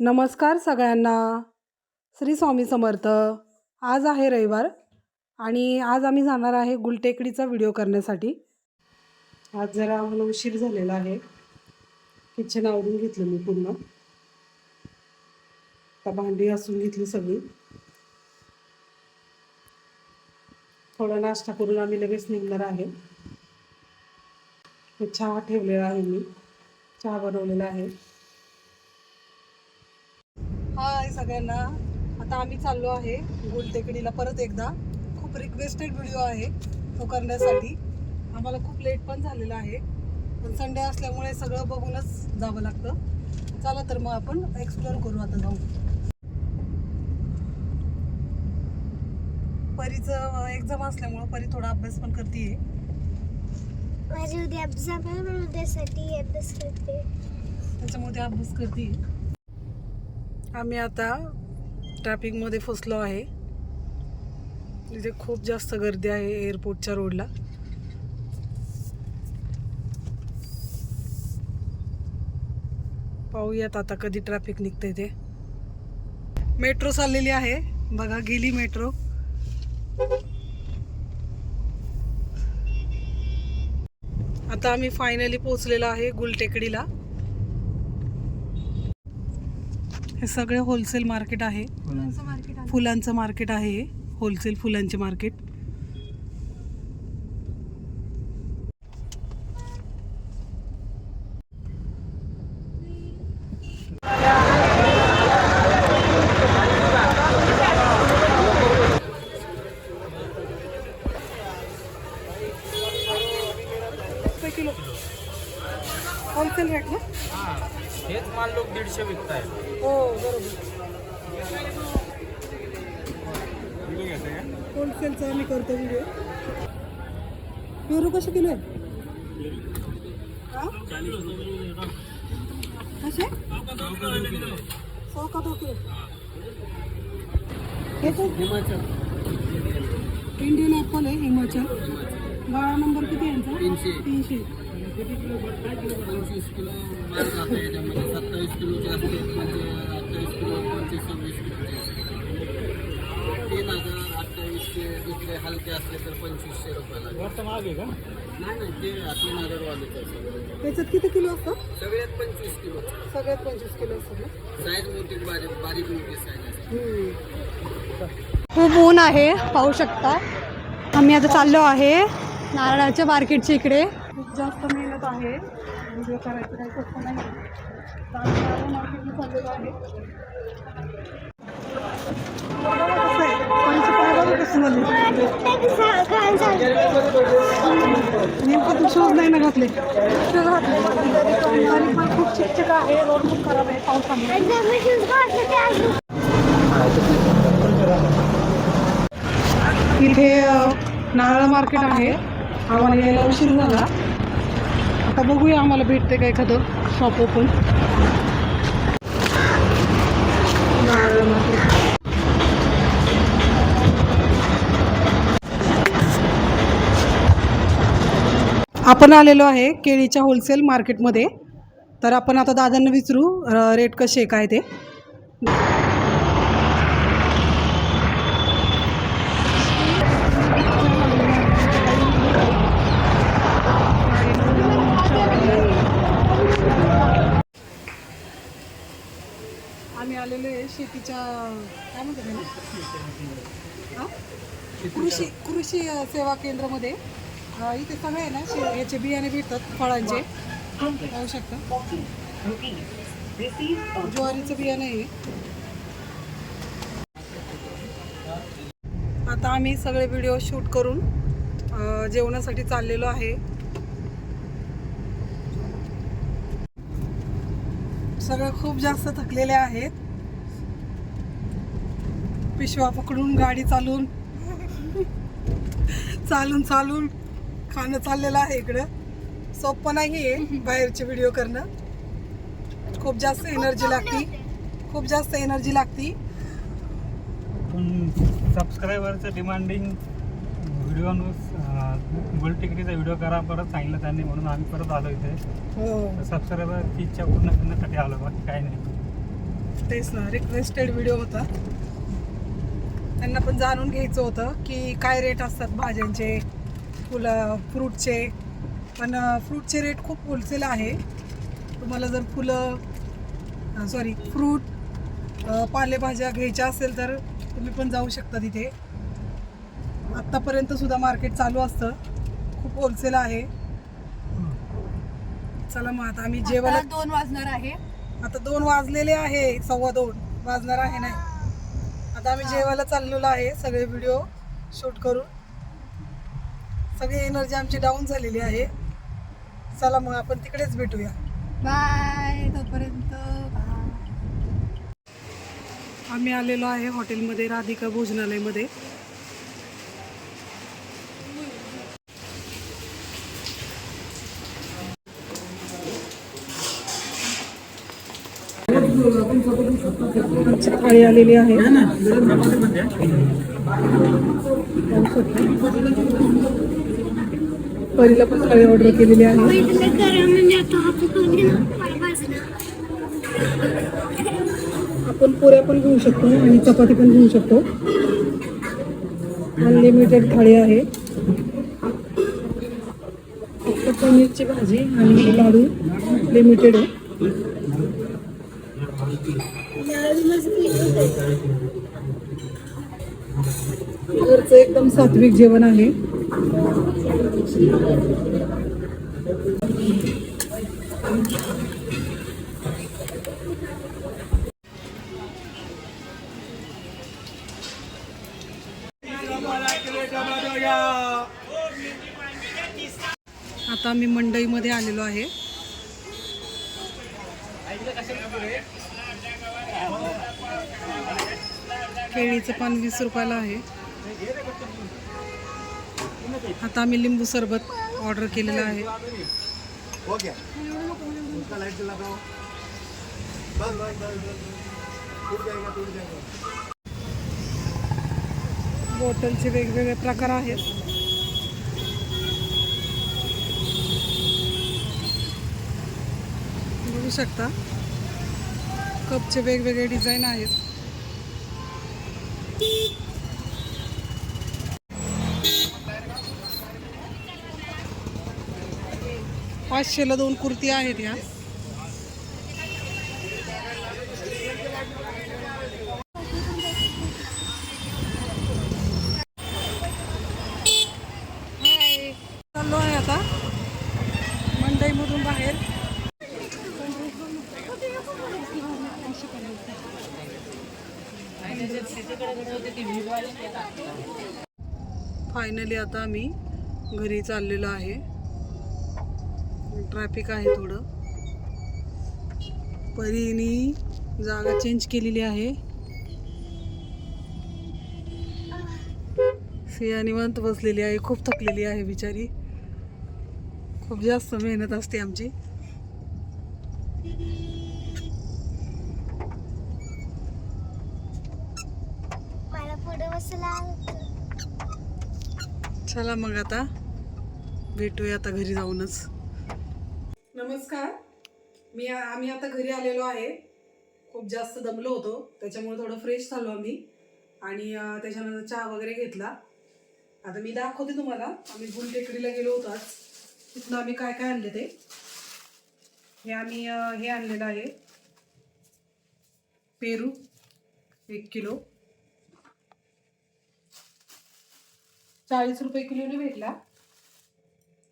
नमस्कार सगळ्यांना. श्री स्वामी समर्थ. आज आहे रविवार आणि आज आम्ही जाणार आहे गुलटेकडीचा व्हिडिओ करण्यासाठी. आज जरा आम्हाला उशीर झालेला आहे. किचन आवरून घेतलं मी पूर्ण. आता भांडी घासून घेतली सगळी. थोडा नाश्ता करून आम्ही लगेच निघणार आहे. चहा ठेवलेला आहे, मी चहा बनवलेला आहे. हाय सगळ्यांना. आता आम्ही चाललो आहे गुलटेकडीला परत एकदा. खूप रिक्वेस्टेड व्हिडिओ आहे तो करण्यासाठी. आम्हाला खूप लेट पण झालेला आहे, पण संडे असल्यामुळे सगळं बघूनच जावं लागतं. चला तर मग आपण एक्सप्लोर करू. आता जाऊ. परीचं एक्झाम असल्यामुळे परी थोडा अभ्यास पण करते. माझी उद्या एक्झाम आहे म्हणून उद्यासाठी अभ्यास करते. त्याच्यामुळे अभ्यास करते. आम्ही आता ट्रॅफिकमध्ये फसलो आहे. तिथे खूप जास्त गर्दी आहे एअरपोर्टच्या रोडला. पाहूयात आता कधी ट्रॅफिक निघतंय ते. मेट्रो चाललेली आहे बघा, गेली मेट्रो. आता आम्ही फायनली पोहोचलेलो आहे गुलटेकडीला. हे सगळे होलसेल मार्केट आहे. फुलांचं मार्केट आहे. होलसेल फुलांचे मार्केट. किलो होलसेल रेट ना. हेच माल लोक 150 विकतायत. हो बरोबर. होलसेलचा आम्ही करतो व्हिडिओ. पेरू कसे किलो आहे? कसे? 100 का 2 किलो? हिमाचल इंडियन ॲपल आहे हिमाचल. गाळा नंबर किती आहे यांचा? 300. 25 किलो माल जातो याच्यामध्ये. 27 किलोचे असते, म्हणजे 28 किलो, 25-26 किलोचे असते. 3000, 2800. दुसरे हलके असले तर 2500 रुपयाला. मागे का? नाही ते 3000 वालेच असतात. त्याच्यात किती किलो असतं? सगळ्यात 25 किलो. सगळ्यात 25 किलो असतं ना. साईज मोठी, बारीक मोठी साईज असते. खूप ऊन आहे, पाहू शकता. आम्ही आता चाललो आहे नारळाच्या मार्केटच्या इकडे. खूप जास्त मेहनत आहे. व्हिडिओ करायचं काही सोपं नाही. मार्केटला चाललेलं आहे. नेमकं तू शूज नाही ना घातले. शूज घातले तरी पण खूप चिकचिक आहे. रोड खूप खराब आहे पावसामुळे. इथे नारळ मार्केट आहे. आम्हाला यायला उशीर झाला. आता बघूया आम्हाला भेटते का एखादं शॉप ओपन. नारळ मार्केट. आपण आलेलो आहे केळीच्या होलसेल मार्केटमध्ये. तर आपण आता दादांना विचारू रेट कसे काय ते. आम्ही आलेलो आहे शेतीच्या काय म्हणतात ना, कृषी सेवा केंद्रामध्ये. इथे सगळे आहे ना याचे बियाणे भेटतात फळांचे. पाहू शकता ज्वारीचं बियाणं आहे. आता आम्ही सगळे व्हिडिओ शूट करून जेवणासाठी चाललेलो आहे. सगळे खूप जास्त थकलेले आहेत. पिशवा पकडून गाडी चालून चालून खाणं चाललेलं आहे. इकडं सोपं नाही आहे बाहेरचे व्हिडिओ करणं. खूप जास्त एनर्जी लागती. सबस्क्रायबरचं डिमांडिंग व्हिडिओ गुलटेकडीचा व्हिडिओ करा परत सांगितलं त्यांनी, म्हणून आम्ही परत आलो इथे. हो. सबस्क्रायबरची इच्छा पूर्ण करण्यासाठी आलो, बाकी काही नाही. तेच ना, रिक्वेस्टेड व्हिडिओ होता. त्यांना पण जाणून घ्यायचं होतं की काय रेट असतात भाज्यांचे, फुलं, फ्रूटचे. पण फ्रूटचे रेट खूप होलसेल आहे. तुम्हाला जर फ्रूट, पालेभाज्या घ्यायच्या असेल तर तुम्ही पण जाऊ शकता तिथे. आत्तापर्यंत सुद्धा मार्केट चालू असतं, खूप होलसेल आहे. चला मग आता आम्ही जेवायला 2 वाजणार आहे. आता 2 वाजलेले आहे, 2:15 वाजणार आहे नाही. आता आम्ही जेवायला चाललेलो आहे. सगळे व्हिडिओ शूट करून सगळी एनर्जी आमची डाऊन झालेली आहे. चला मग आपण तिकडेच भेटूया. बाय, तोपर्यंत आम्ही आलेलो आहे हॉटेलमध्ये, राधिका भोजनालयमध्ये. आमची थाळी आलेली आहे. परीला पण थाळी ऑर्डर केलेली आहे. आपण पुऱ्या पण घेऊ शकतो आणि चपाती पण घेऊ शकतो. अनलिमिटेड थाळी आहे. फक्त पनीरची भाजी आणि लाडू लिमिटेड आहे. घरचं एकदम सात्विक जेवण आहे. आता आम्ही मंडईमध्ये आलेलो आहे. केळीचं पान 20 रुपयाला आहे. आता आम्ही लिंबू सरबत ऑर्डर केलेलं आहे. बॉटलचे वेगवेगळे प्रकार आहेत. बघू शकता, कपचे वेगवेगळे डिझाईन आहेत. $500ला 2 कुर्ती आहेत या. चाललो आहे आता मंडईमधून बाहेर. फायनली आता आम्ही घरी चाललेलो आहे. ट्रॅफिक आहे थोडं. परीनी जागा चेंज केलेली आहे. सिया निवांत बसलेली आहे. खूप थकलेली आहे बिचारी. खूप जास्त मेहनत असते आमची. मला पुढे बसला. चला मग आता भेटूया आता घरी जाऊनच. नमस्कार. आम्ही आता घरी आलेलो आहे. खूप जास्त दमलो होतो, त्याच्यामुळे थोडं फ्रेश झालो आम्ही आणि त्याच्यानंतर चहा वगैरे घेतला. आता मी दाखवते तुम्हाला. आम्ही गुलटेकडीला गेलो होतो आज. तिथनं आम्ही काय काय आणले ते. हे आम्ही हे आणलेलं आहे पेरू 1 किलो, 40 रुपये किलोने भेटला.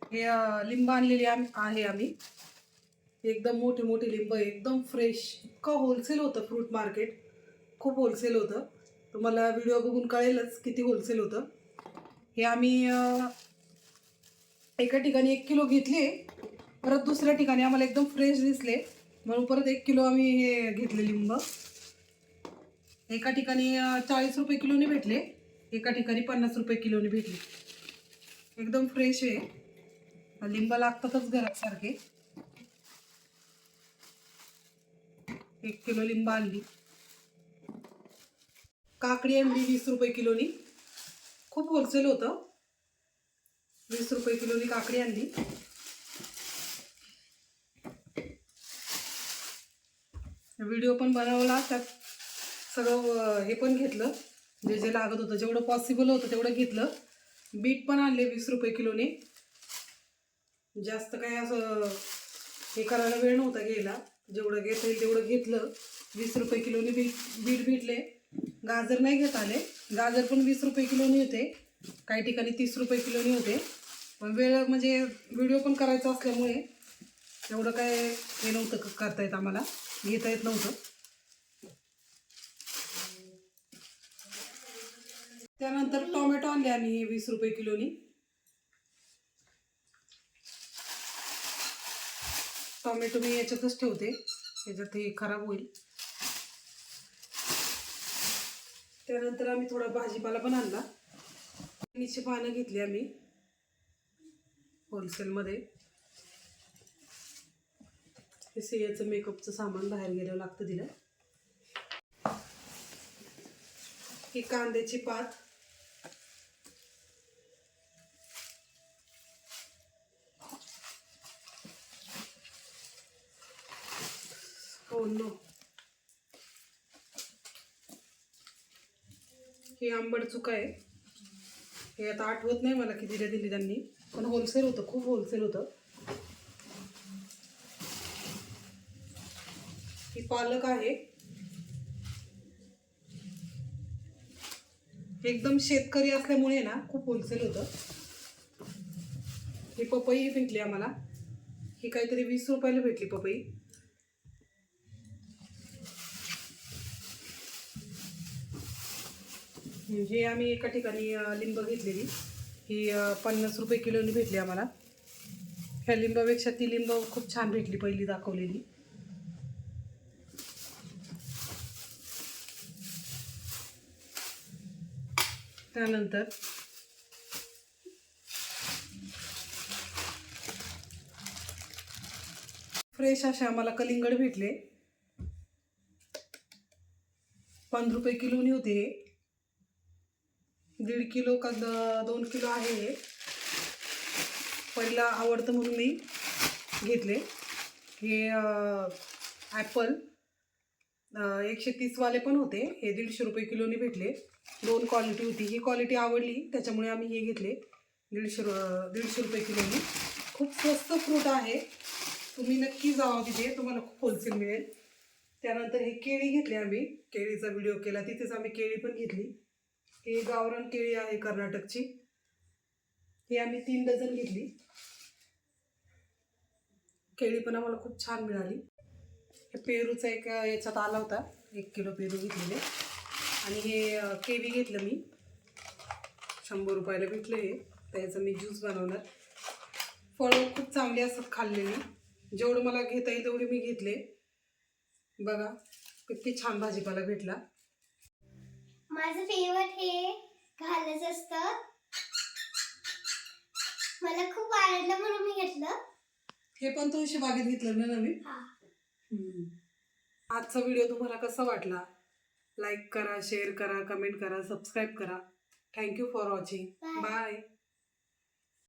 हे लिंब आणलेली आहे आम्ही. एकदम मोठी मोठी लिंब, एकदम फ्रेश. इतकं होलसेल होतं फ्रूट मार्केट, खूप होलसेल होतं. तुम्हाला व्हिडिओ बघून कळेलच किती होलसेल होतं. हे आम्ही एका ठिकाणी 1 किलो घेतले, परत दुसऱ्या ठिकाणी आम्हाला एकदम फ्रेश दिसले म्हणून परत 1 किलो आम्ही हे घेतले लिंब. एका ठिकाणी 40 रुपये किलोने भेटले, एका ठिकाणी 50 रुपये किलोने भेटले. एकदम फ्रेश आहे. लिंब लागतातच घरात सारखे. 1 किलो लिंब आणली. काकडी आणली 20 रुपये किलोनी. खूप होलसेल होतं. 20 रुपये किलोनी काकडी आणली. व्हिडिओ पण बनवला, त्यात सगळं हे पण घेतलं, जे जे लागत होतं, जेवढं पॉसिबल होतं तेवढं घेतलं. बीट पण आणले 20 रुपये किलोने. जास्त काय असं हे करायला वेळ नव्हता घ्यायला, जेवढं घेता येईल तेवढं घेतलं. 20 रुपये किलोने बीट भेटले. गाजर नाही घेत आले, गाजर पण 20 रुपये किलोने होते, काही ठिकाणी 30 रुपये किलोने होते. पण वेळ म्हणजे व्हिडिओ पण करायचा असल्यामुळे एवढं काय हे नव्हतं करता येत, आम्हाला घेता येत नव्हतं. त्यानंतर टोमॅटो आणले आम्ही 20 रुपये किलोनी. टोमॅटो मी याच्यातच ठेवते, याच्यात हे खराब होईल. त्यानंतर आम्ही थोडा भाजीपाला पण आणला. मेथीची पानं घेतली आम्ही होलसेलमध्ये. हे सियाचं मेकअपचं सामान बाहेर गेल्यावर लागतं तिला. ही कांद्याची पात, हो नो, ही आंबट चुका आहे. हे आता आठवत नाही मला कितीला दिली त्यांनी, पण होलसेल होतं, खूप होलसेल होतं. ही पालक आहे, एकदम शेतकरी असल्यामुळे ना खूप होलसेल होतं. ही पपई भेटली आम्हाला, ही काहीतरी 20 रुपयाला भेटली पपई. हे आम्ही एका ठिकाणी लिंब घेतलेली, ही 50 रुपये किलोनी भेटली आम्हाला. ह्या लिंबापेक्षा ती लिंब खूप छान भेटली पहिली दाखवलेली. त्यानंतर फ्रेश असे आम्हाला कलिंगड भेटले, 5 रुपये किलोनी होते. हे 1.5 किलो का 2 किलो आहे. हे पहिला आवडतं म्हणून मी घेतले. हे ॲपल 130 वाले पण होते, हे 150 रुपये किलोनी भेटले. 2 क्वालिटी होती, ही क्वालिटी आवडली त्याच्यामुळे आम्ही हे घेतले 150 रुपये किलोनी. खूप स्वस्त फ्रूट आहे, तुम्ही नक्की जावा तिथे, तुम्हाला खूप होलसेल मिळेल. त्यानंतर हे केळी घेतली आम्ही, केळीचा व्हिडिओ केला, तिथेच आम्ही केळी पण घेतली. ही गावरान केळी आहे कर्नाटकची, ही आम्ही 3 डझन घेतली. केळी पण आम्हाला खूप छान मिळाली. हे पेरूचा एक याच्यात आला होता, 1 किलो पेरू घेतलेले. आणि हे केवी घेतलं मी, 100 रुपयाला भेटलं. हे त्याचं मी ज्यूस बनवणार. फळं खूप चांगली असतात खाल्लेली, जेवढं मला घेता येईल तेवढे मी घेतले. बघा किती छान भाजीपाला भेटला. माझं फेवरेट हे घालच असतं, मला खूप आवडलं म्हणून मी घेतलं. हे पण तुळशी बागेत घेतलं ना नवीन. आजचा व्हिडिओ तुम्हाला कसा वाटला? लाईक करा, शेअर करा, कमेंट करा, सबस्क्राईब करा. Thank you for watching. बाय.